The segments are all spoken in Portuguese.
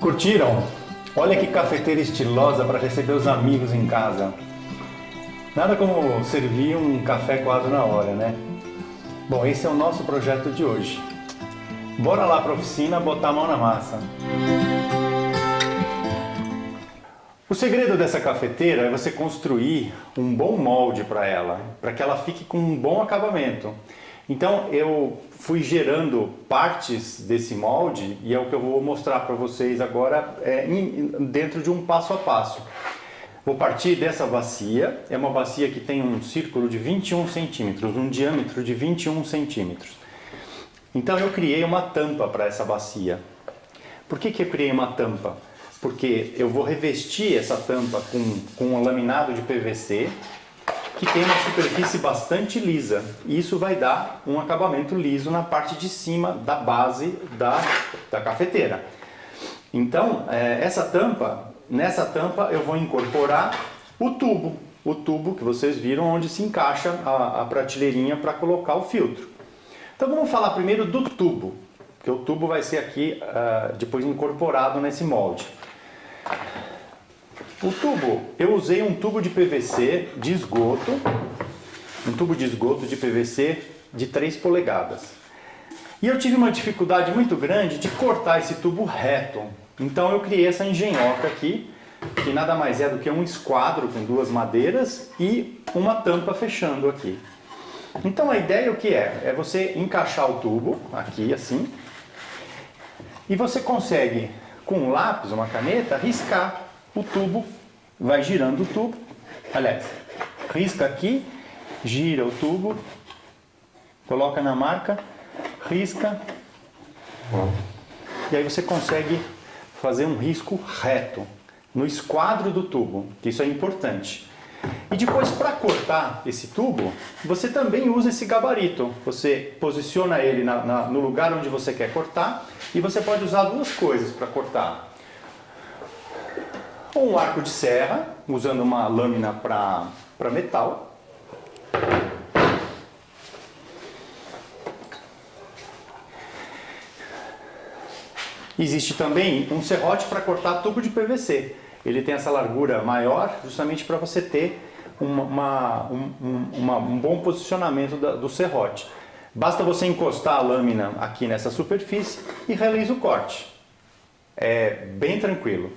Curtiram? Olha que cafeteira estilosa para receber os amigos em casa. Nada como servir um café quase na hora, né? Bom, esse é o nosso projeto de hoje. Bora lá para a oficina botar a mão na massa. O segredo dessa cafeteira é você construir um bom molde para ela, para que ela fique com um bom acabamento. Então eu fui gerando partes desse molde e é o que eu vou mostrar para vocês agora dentro de um passo a passo. Vou partir dessa bacia, é uma bacia que tem um círculo de 21 centímetros, um diâmetro de 21 centímetros. Então eu criei uma tampa para essa bacia. Por que eu criei uma tampa? Porque eu vou revestir essa tampa com um laminado de PVC que tem uma superfície bastante lisa. E isso vai dar um acabamento liso na parte de cima da base da cafeteira. Então, nessa tampa eu vou incorporar o tubo que vocês viram onde se encaixa a prateleirinha para colocar o filtro. Então vamos falar primeiro do tubo, porque o tubo vai ser aqui depois incorporado nesse molde. O tubo, eu usei um tubo de PVC de esgoto, um tubo de esgoto de PVC de 3 polegadas. E eu tive uma dificuldade muito grande de cortar esse tubo reto. Então eu criei essa engenhoca aqui, que nada mais é do que um esquadro com 2 madeiras e uma tampa fechando aqui. Então a ideia o que é? É você encaixar o tubo aqui assim, e você consegue com um lápis, uma caneta, riscar o tubo, vai girando o tubo, aliás, risca aqui, gira o tubo, coloca na marca, risca, e aí você consegue fazer um risco reto no esquadro do tubo, que isso é importante. E depois, para cortar esse tubo, você também usa esse gabarito. Você posiciona ele no lugar onde você quer cortar e você pode usar 2 coisas para cortar. Ou um arco de serra, usando uma lâmina para metal. Existe também um serrote para cortar tubo de PVC. Ele tem essa largura maior justamente para você ter um bom posicionamento do serrote. Basta você encostar a lâmina aqui nessa superfície e realiza o corte. É bem tranquilo.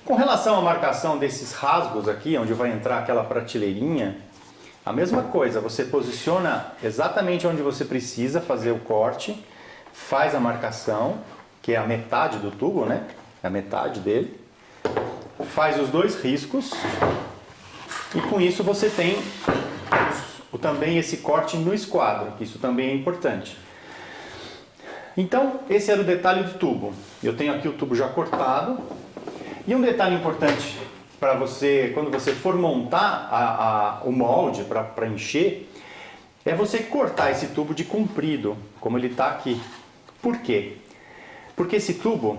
Com relação à marcação desses rasgos aqui, onde vai entrar aquela prateleirinha, a mesma coisa, você posiciona exatamente onde você precisa fazer o corte, faz a marcação, que é a metade do tubo, né? É a metade dele. Faz os 2 riscos e com isso você tem também esse corte no esquadro, que isso também é importante. Então, esse era o detalhe do tubo. Eu tenho aqui o tubo já cortado. E um detalhe importante para você, quando você for montar o molde para encher, é você cortar esse tubo de comprido, como ele está aqui. Por quê? Porque esse tubo,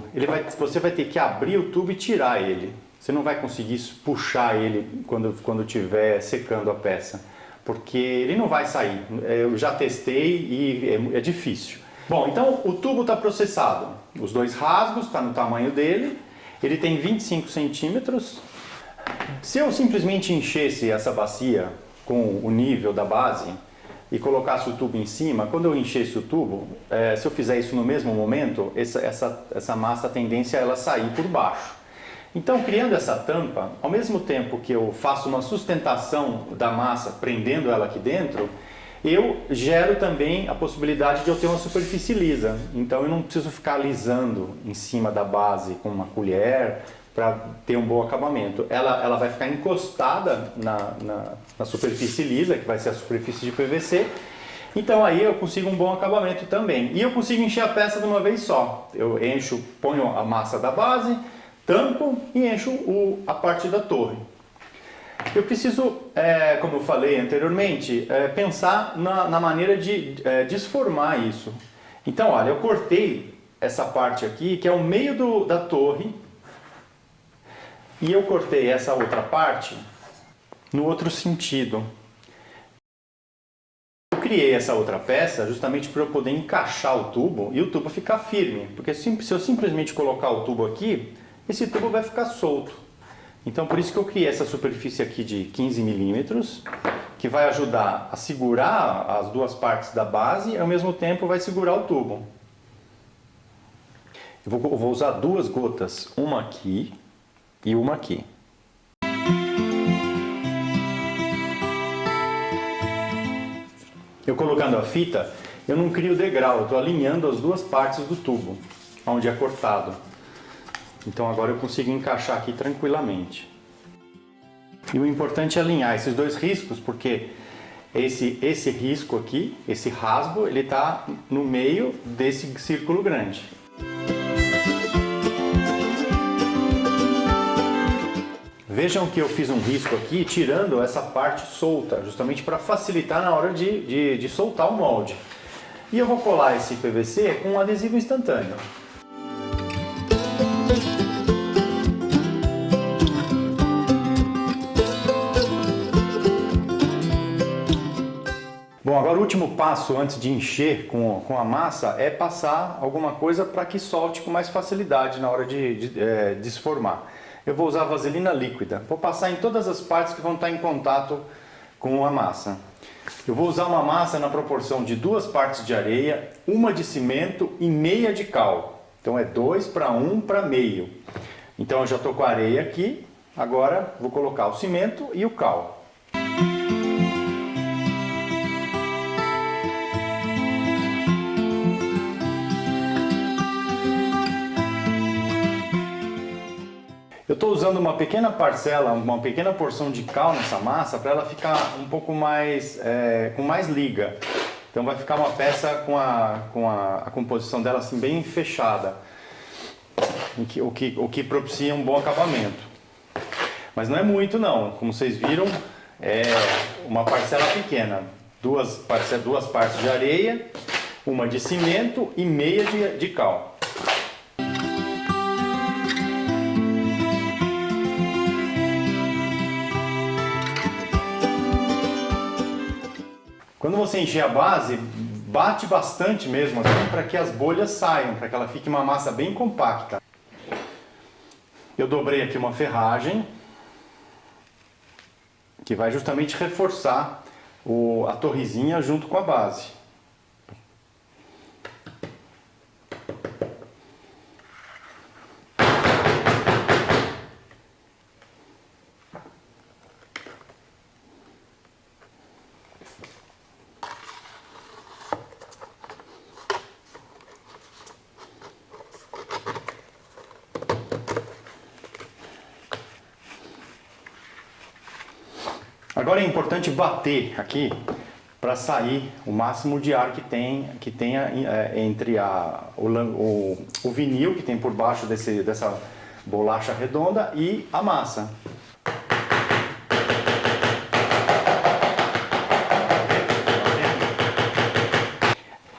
você vai ter que abrir o tubo e tirar ele. Você não vai conseguir puxar ele quando estiver secando a peça, porque ele não vai sair. Eu já testei e é difícil. Bom, então o tubo está processado. Os 2 rasgos, está no tamanho dele. Ele tem 25 centímetros. Se eu simplesmente enchesse essa bacia com o nível da base e colocasse o tubo em cima, quando eu enchesse o tubo, se eu fizer isso no mesmo momento, essa massa, a tendência é ela sair por baixo. Então, criando essa tampa, ao mesmo tempo que eu faço uma sustentação da massa, prendendo ela aqui dentro, eu gero também a possibilidade de eu ter uma superfície lisa. Então eu não preciso ficar alisando em cima da base com uma colher para ter um bom acabamento. Ela vai ficar encostada na superfície lisa, que vai ser a superfície de PVC. Então aí eu consigo um bom acabamento também. E eu consigo encher a peça de uma vez só. Eu ponho a massa da base, tampo e encho a parte da torre. Eu preciso, como eu falei anteriormente, pensar na maneira de desformar isso. Então, olha, eu cortei essa parte aqui, que é o meio da torre, e eu cortei essa outra parte no outro sentido. criei essa outra peça justamente para eu poder encaixar o tubo e o tubo ficar firme, porque se eu simplesmente colocar o tubo aqui, esse tubo vai ficar solto. Então por isso que eu criei essa superfície aqui de 15 milímetros, que vai ajudar a segurar as duas partes da base e ao mesmo tempo vai segurar o tubo. Eu vou usar duas gotas, uma aqui e uma aqui. Eu colocando a fita, eu não crio degrau, eu estou alinhando as duas partes do tubo, onde é cortado. Então agora eu consigo encaixar aqui tranquilamente. E o importante é alinhar esses dois riscos, porque esse risco aqui, esse rasgo, ele está no meio desse círculo grande. Vejam que eu fiz um risco aqui, tirando essa parte solta, justamente para facilitar na hora de soltar o molde. E eu vou colar esse PVC com um adesivo instantâneo. Bom, agora o último passo antes de encher com a massa é passar alguma coisa para que solte com mais facilidade na hora de desformar. Eu vou usar vaselina líquida. Vou passar em todas as partes que vão estar em contato com a massa. Eu vou usar uma massa na proporção de 2 partes de areia, 1 de cimento e meia de cal. Então é 2 para 1 para meio. Então eu já estou com a areia aqui. Agora vou colocar o cimento e o cal. Eu estou usando uma pequena parcela, uma pequena porção de cal nessa massa para ela ficar um pouco mais, com mais liga. Então vai ficar uma peça com a composição dela assim bem fechada, o que propicia um bom acabamento. Mas não é muito não, como vocês viram, é uma parcela pequena, duas partes de areia, 1 de cimento e meia de cal. Quando você encher a base, bate bastante mesmo assim, para que as bolhas saiam, para que ela fique uma massa bem compacta. Eu dobrei aqui uma ferragem, que vai justamente reforçar a torrezinha junto com a base. Agora é importante bater aqui para sair o máximo de ar que tenha entre o vinil que tem por baixo dessa bolacha redonda e a massa.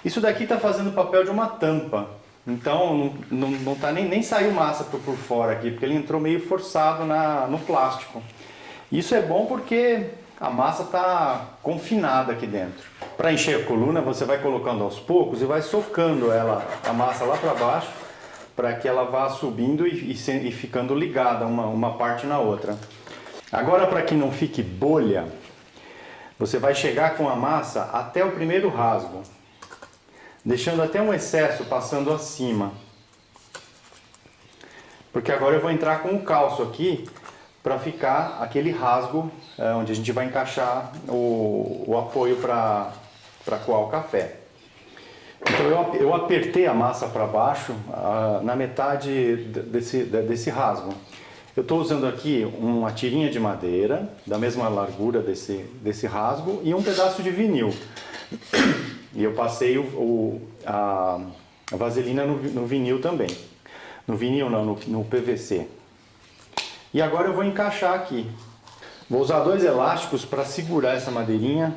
Isso daqui está fazendo o papel de uma tampa, então não tá nem saiu massa por fora aqui, porque ele entrou meio forçado no plástico. Isso é bom porque a massa está confinada aqui dentro. Para encher a coluna, você vai colocando aos poucos e vai socando a massa lá para baixo, para que ela vá subindo e ficando ligada uma parte na outra. Agora, para que não fique bolha, você vai chegar com a massa até o primeiro rasgo, deixando até um excesso passando acima. Porque agora eu vou entrar com o calço aqui, para ficar aquele rasgo onde a gente vai encaixar o apoio para coar o café. Então eu apertei a massa para baixo na metade desse rasgo. Eu estou usando aqui uma tirinha de madeira, da mesma largura desse rasgo, e um pedaço de vinil. E eu passei a vaselina no vinil também. No vinil não, no PVC. E agora eu vou encaixar aqui. Vou usar 2 elásticos para segurar essa madeirinha,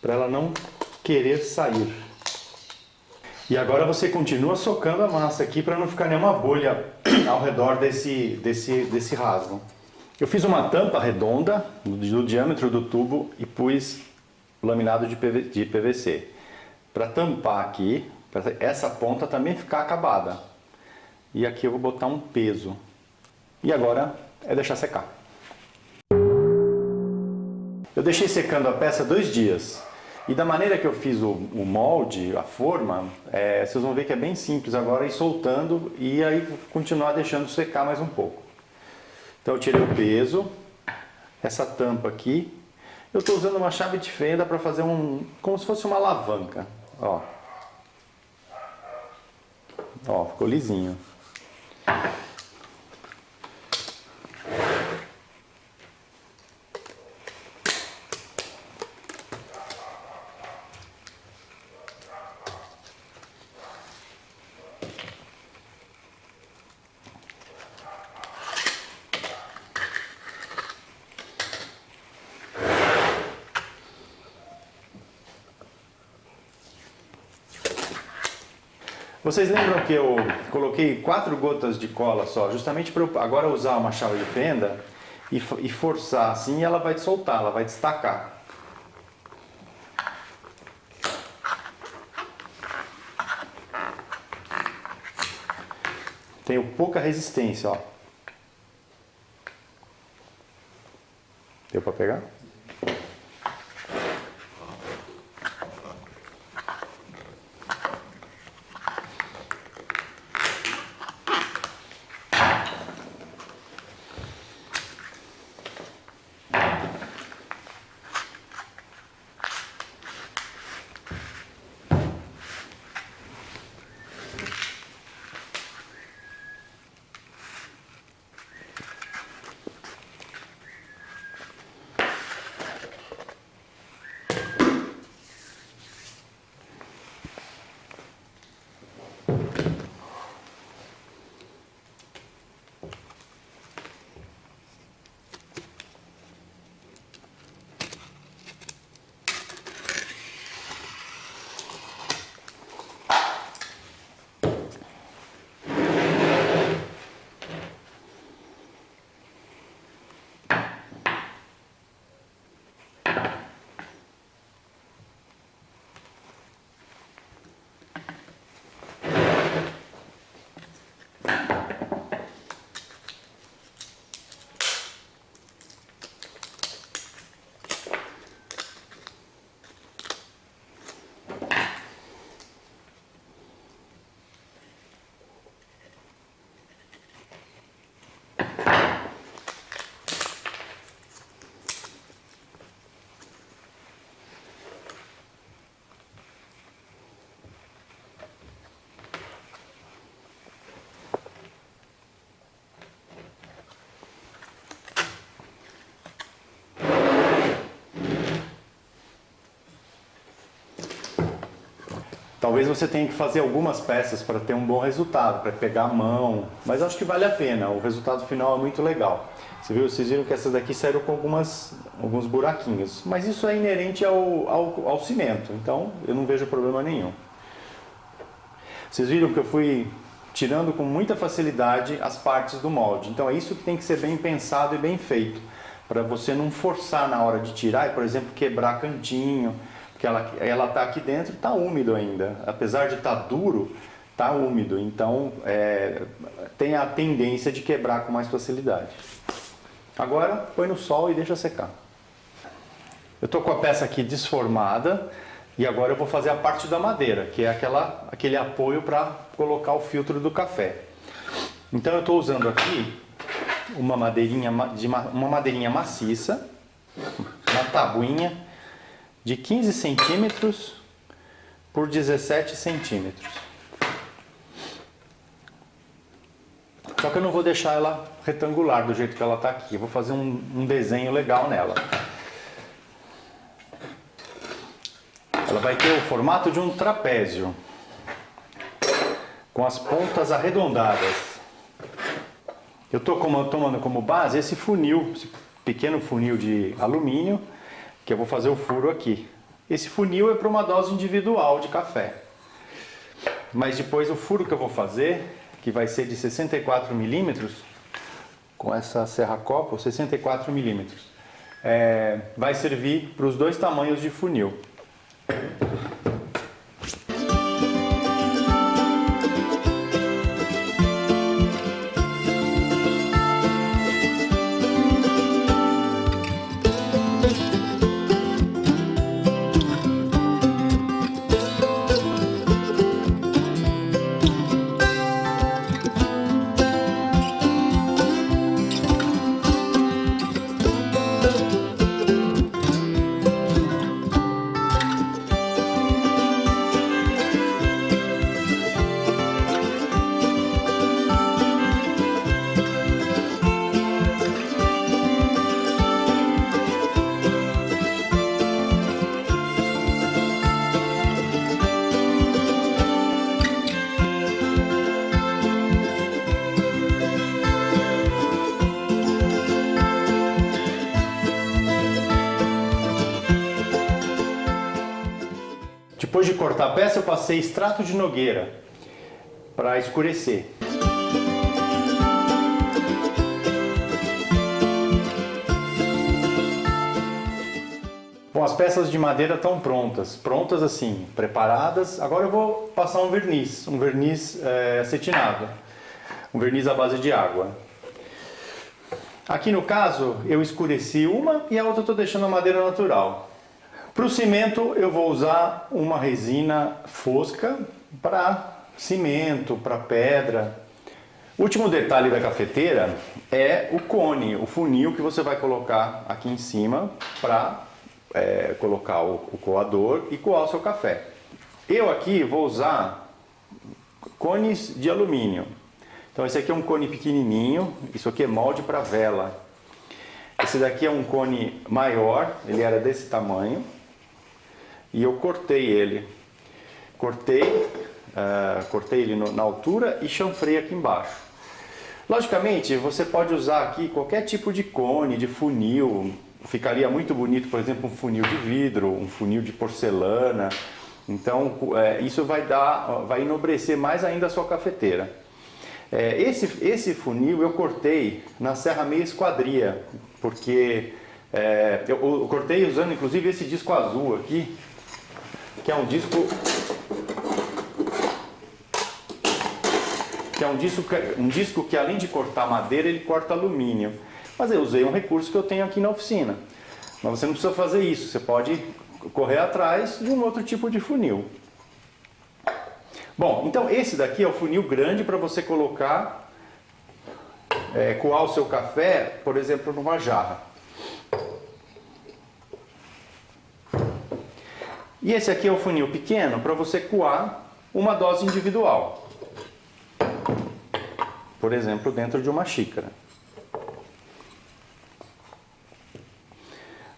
para ela não querer sair. E agora você continua socando a massa aqui para não ficar nenhuma bolha ao redor desse rasgo. Eu fiz uma tampa redonda do diâmetro do tubo e pus laminado de PVC. Para tampar aqui, para essa ponta também ficar acabada. E aqui eu vou botar um peso. E agora é deixar secar. Eu deixei secando a peça 2 dias. E da maneira que eu fiz o molde, a forma, vocês vão ver que é bem simples agora, ir soltando e aí continuar deixando secar mais um pouco. Então eu tirei o peso, essa tampa aqui. Eu estou usando uma chave de fenda para fazer como se fosse uma alavanca. Ó, ficou lisinho. Vocês lembram que eu coloquei 4 gotas de cola só, justamente para eu agora usar uma chave de fenda e forçar assim, ela vai soltar, ela vai destacar. Tenho pouca resistência, ó. Deu para pegar? Talvez você tenha que fazer algumas peças para ter um bom resultado, para pegar a mão, mas acho que vale a pena, o resultado final é muito legal. Vocês viram que essas daqui saíram com alguns buraquinhos, mas isso é inerente ao cimento, então eu não vejo problema nenhum. Vocês viram que eu fui tirando com muita facilidade as partes do molde, então é isso que tem que ser bem pensado e bem feito, para você não forçar na hora de tirar e, por exemplo, quebrar cantinho, porque ela está aqui dentro, está úmido ainda, apesar de estar duro, está úmido, então tem a tendência de quebrar com mais facilidade. Agora põe no sol e deixa secar. Eu estou com a peça aqui desformada e agora eu vou fazer a parte da madeira, que é aquele apoio para colocar o filtro do café. Então eu estou usando aqui uma madeirinha maciça, uma tabuinha de 15 centímetros por 17 centímetros. Só que eu não vou deixar ela retangular do jeito que ela está aqui. Eu vou fazer um desenho legal nela. Ela vai ter o formato de um trapézio, com as pontas arredondadas. Eu estou tomando como base esse funil, esse pequeno funil de alumínio, que eu vou fazer o furo aqui. Esse funil é para uma dose individual de café. Mas depois o furo que eu vou fazer, que vai ser de 64 milímetros, com essa serra-copo, 64 milímetros, vai servir para os dois tamanhos de funil. Depois de cortar a peça, eu passei extrato de nogueira para escurecer. Bom, as peças de madeira estão prontas assim, preparadas. Agora eu vou passar um verniz acetinado, um verniz à base de água. Aqui no caso, eu escureci uma e a outra eu estou deixando a madeira natural. Para o cimento eu vou usar uma resina fosca para cimento, para pedra. O último detalhe da cafeteira é o cone, o funil que você vai colocar aqui em cima para colocar o coador e coar o seu café. Eu aqui vou usar cones de alumínio. Então esse aqui é um cone pequenininho, isso aqui é molde para vela. Esse daqui é um cone maior, ele era desse tamanho. E eu cortei ele. Cortei ele na altura e chanfrei aqui embaixo. Logicamente, você pode usar aqui qualquer tipo de cone, de funil. Ficaria muito bonito, por exemplo, um funil de vidro, um funil de porcelana. Então, isso vai enobrecer mais ainda a sua cafeteira. Esse funil eu cortei na serra meia esquadria, porque eu cortei usando inclusive esse disco azul aqui, que é um disco que além de cortar madeira, ele corta alumínio. Mas eu usei um recurso que eu tenho aqui na oficina. Mas você não precisa fazer isso, você pode correr atrás de um outro tipo de funil. Bom, então esse daqui é o funil grande para você colocar, coar o seu café, por exemplo, numa jarra. E esse aqui é o funil pequeno para você coar uma dose individual. Por exemplo, dentro de uma xícara.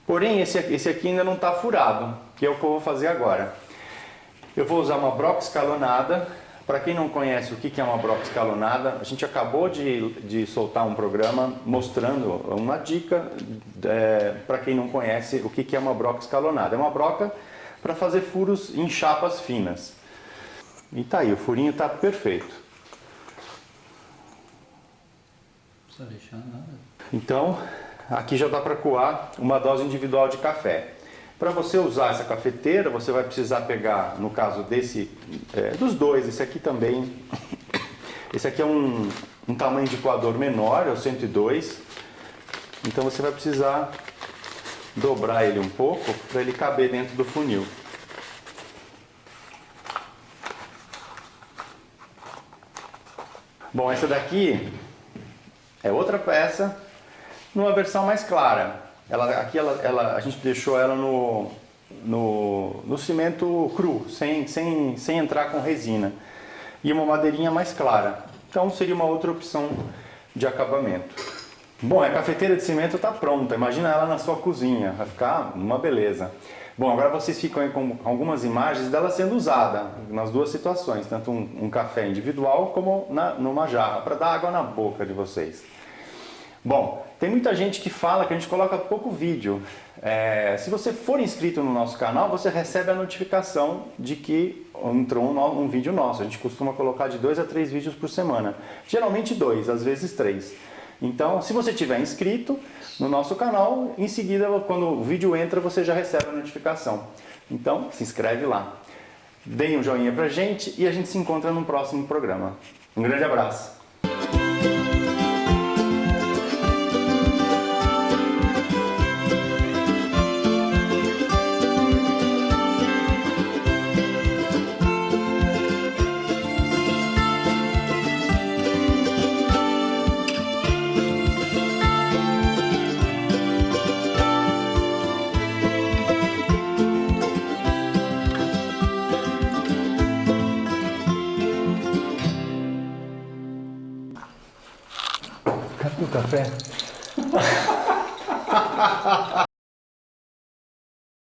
Porém, esse aqui ainda não está furado, que é o que eu vou fazer agora. Eu vou usar uma broca escalonada. Para quem não conhece o que é uma broca escalonada, a gente acabou de soltar um programa mostrando uma dica para quem não conhece o que é uma broca escalonada. É uma broca para fazer furos em chapas finas. E tá aí, o furinho tá perfeito. Não precisa deixar nada. Então, aqui já dá para coar uma dose individual de café. Para você usar essa cafeteira, você vai precisar pegar, no caso dos dois, esse aqui também. Esse aqui é um tamanho de coador menor, é o 102. Então você vai precisar dobrar ele um pouco para ele caber dentro do funil. Bom, essa daqui é outra peça numa versão mais clara. A gente deixou ela no cimento cru, sem entrar com resina. E uma madeirinha mais clara. Então seria uma outra opção de acabamento. Bom, a cafeteira de cimento está pronta. Imagina ela na sua cozinha. Vai ficar uma beleza. Bom, agora vocês ficam aí com algumas imagens dela sendo usada nas duas situações. Tanto um café individual como numa jarra, para dar água na boca de vocês. Bom, tem muita gente que fala que a gente coloca pouco vídeo. Se você for inscrito no nosso canal, você recebe a notificação de que entrou um vídeo nosso. A gente costuma colocar de 2 a 3 vídeos por semana. Geralmente 2, às vezes 3. Então, se você tiver inscrito no nosso canal, em seguida, quando o vídeo entra, você já recebe a notificação. Então, se inscreve lá. Deem um joinha pra gente e a gente se encontra no próximo programa. Um grande abraço. Cadê o café?